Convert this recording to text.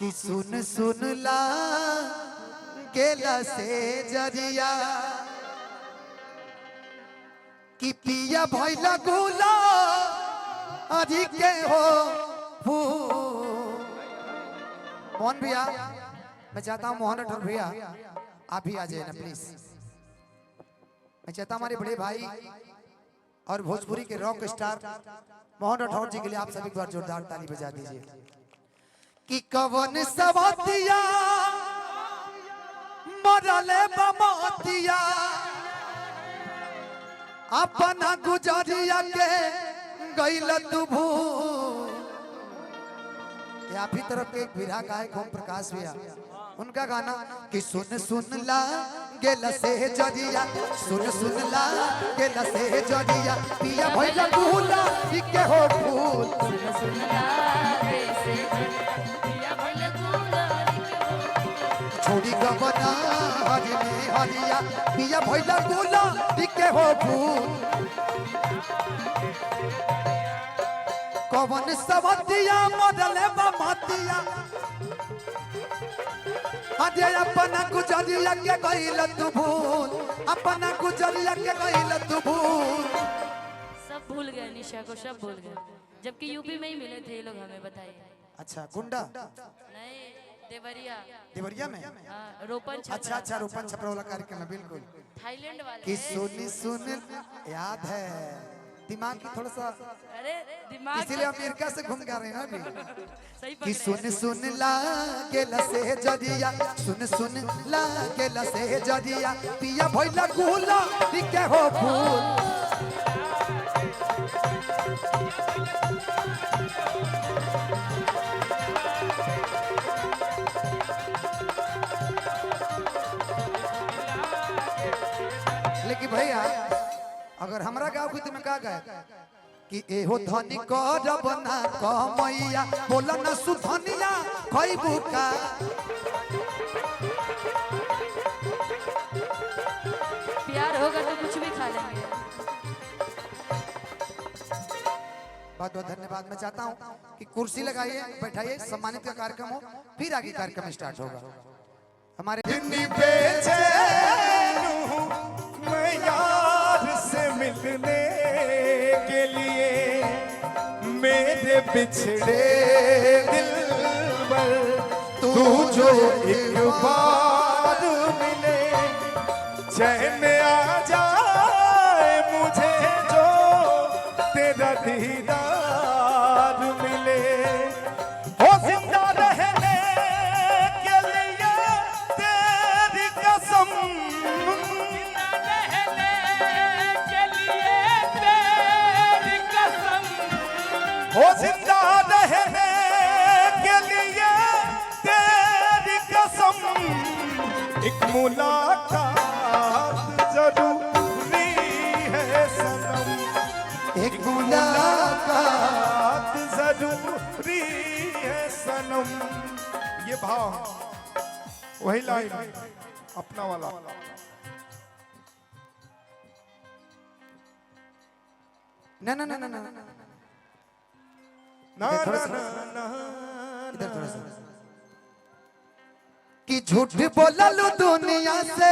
कि सुन सुन ला गेला से जरिया कि पिया भइला गुला अजी के हो मोहन भैया, मैं चाहता हूं मोहन राठौर भैया आप भी आ जाए ना प्लीज। मैं चाहता हूं हमारे बड़े भाई और भोजपुरी के रॉक स्टार मोहन राठौर जी के लिए आप सभी एक बार जोरदार ताली बजा दीजिए। कि कवन सवतिया मरले बमतिया अपना गुजरिया के गइल तू भू। आप ही तरफ के एक विरहा गायक ओम प्रकाश भैया, उनका गाना कि सुन सुन ला गेला से जरिया, सुन सुन ला गेला से जरिया पिया भइला गुला के हो फूल। सुन सुन ला से पिया भइला गुला छोड़ी गबना हरि में हरिया पिया भइला गुला के हो फूल। कवन सवतिया मरले बमतिया अजय अपना गुजरिया के गइल तू भूल, अपना गुजरिया के गइल तू भूल। सब भूल गए, निशा को सब भूल गए, जबकि यूपी में ही मिले थे ये लोग, हमें बताइए। अच्छा गुंडा नहीं, देवरिया। देवरिया में रोपन छपरा। अच्छा अच्छा, रोपन छपरा वाला कार्यक्रम है बिल्कुल। थाईलैंड वाले कि सुन सुन याद है, दिमाग की थोड़ा सा, अरे दिमाग इसीलिए अमेरिका से घूम के आ रहे हैं अभी। सही कि सुन सुन ला गेला से जरिया, सुन सुन ला गेला से जरिया पिया भइला गुला के हो फूल। लेकिन भैया अगर हमरा गाँव की तुम्हें का गाय कि एहो धनी करब ना कमैया बोला ना सुधनिया खइबू का। प्यार होगा तो कुछ भी खा लेंगे। बहुत बहुत धन्यवाद। मैं चाहता हूं कि कुर्सी लगाइए, बैठाइए, सम्मानित का कार्यक्रम हो, फिर आगे कार्यक्रम स्टार्ट होगा। हमारे मैं यार से मिलने के लिए मेरे बिछड़े दिल पर तू जो एक बार मिले चैन आ जाए मुझे जो तेरा दीदार मिले। हो जिंदा रहने के लिए तेरी कसम, हो जिंदा रहने के लिए तेरी कसम, एक मुलाकात जरूरी है सनम, एक मुलाकात जरूरी है सनम। ये भाव वही लाइन अपना वाला। ना ना ना ना ना ना ना ना इधर थोड़ा सा कि झूठ बोललू दुनिया से।